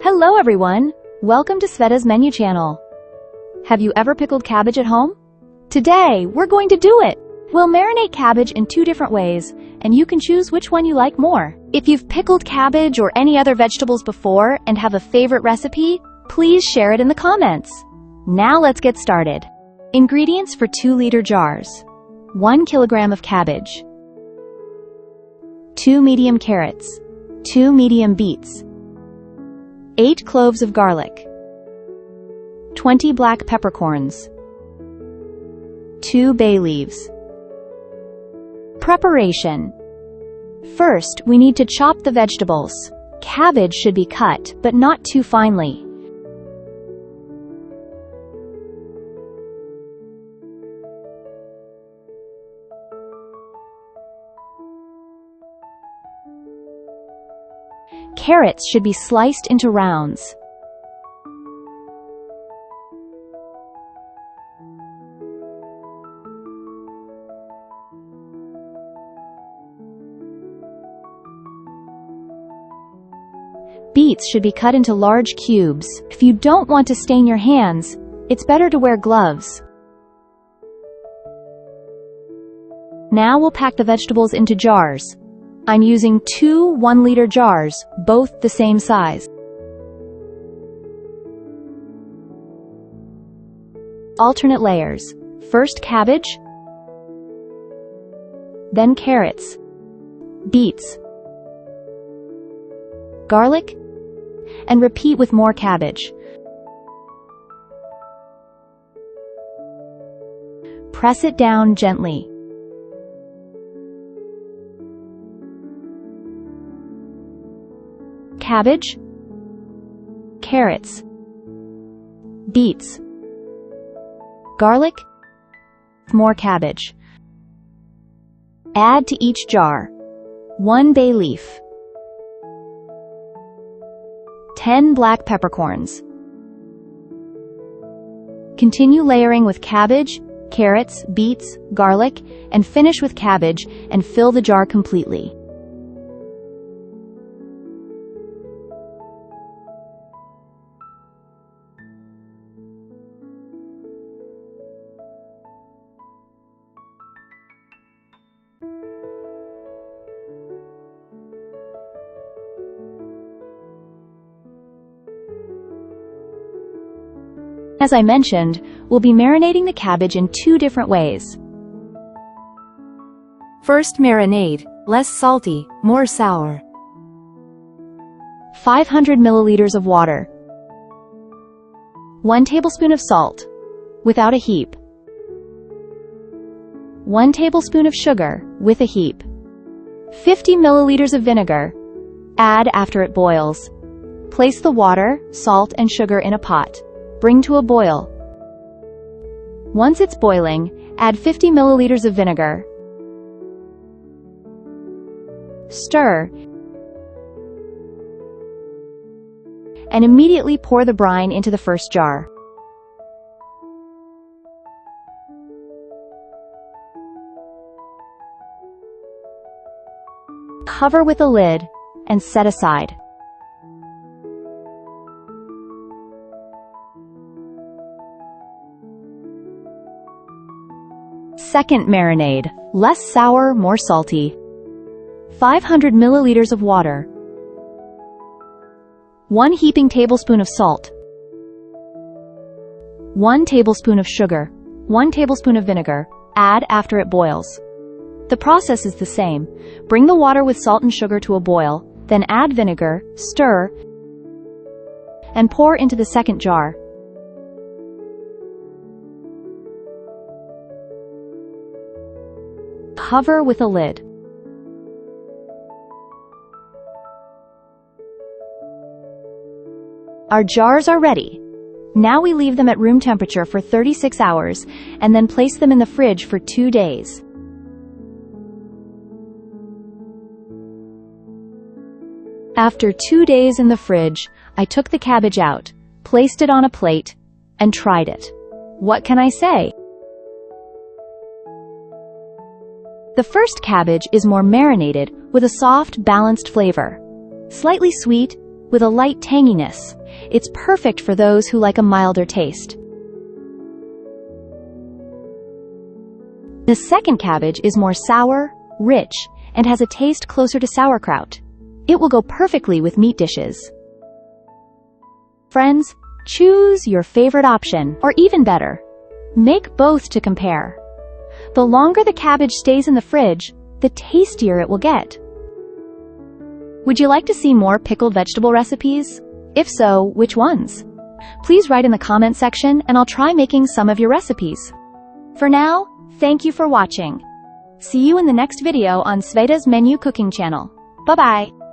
Hello everyone! Welcome to Sveta's menu channel. Have you ever pickled cabbage at home? Today, we're going to do it! We'll marinate cabbage in 2 different ways, and you can choose which one you like more. If you've pickled cabbage or any other vegetables before and have a favorite recipe, please share it in the comments. Now let's get started. Ingredients for 2-liter jars. 1 kilogram of cabbage. 2 medium carrots. 2 medium beets. 8 cloves of garlic. 20 black peppercorns. 2 bay leaves. Preparation. First, we need to chop the vegetables. Cabbage should be cut, but not too finely. Carrots should be sliced into rounds. Beets should be cut into large cubes. If you don't want to stain your hands, it's better to wear gloves. Now we'll pack the vegetables into jars. I'm using 2 1-liter jars, both the same size. Alternate layers. First cabbage, then carrots, beets, garlic, and repeat with more cabbage. Press it down gently. Cabbage, carrots, beets, garlic, more cabbage. Add to each jar 1 bay leaf, 10 black peppercorns. Continue layering with cabbage, carrots, beets, garlic, and finish with cabbage and fill the jar completely. As I mentioned, we'll be marinating the cabbage in 2 different ways. First marinade, less salty, more sour. 500 milliliters of water. 1 tablespoon of salt, without a heap. 1 tablespoon of sugar, with a heap. 50 milliliters of vinegar. Add after it boils. Place the water, salt, and sugar in a pot. Bring to a boil. Once it's boiling, add 50 milliliters of vinegar. Stir, and immediately pour the brine into the first jar. Cover with a lid and set aside. Second marinade, less sour, more salty. 500 milliliters of water. 1 heaping tablespoon of salt. 1 tablespoon of sugar. 1 tablespoon of vinegar. Add after it boils. The process is the same. Bring the water with salt and sugar to a boil, then add vinegar, stir, and pour into the second jar. Cover with a lid. Our jars are ready. Now we leave them at room temperature for 36 hours and then place them in the fridge for 2 days. After 2 days in the fridge, I took the cabbage out, placed it on a plate, and tried it. What can I say? The first cabbage is more marinated with a soft, balanced flavor. Slightly sweet, with a light tanginess. It's perfect for those who like a milder taste. The second cabbage is more sour, rich, and has a taste closer to sauerkraut. It will go perfectly with meat dishes. Friends, choose your favorite option, or even better, make both to compare. The longer the cabbage stays in the fridge, the tastier it will get. Would you like to see more pickled vegetable recipes? If so, which ones? Please write in the comment section and I'll try making some of your recipes. For now, thank you for watching. See you in the next video on Sveta's Menu Cooking channel. Bye-bye.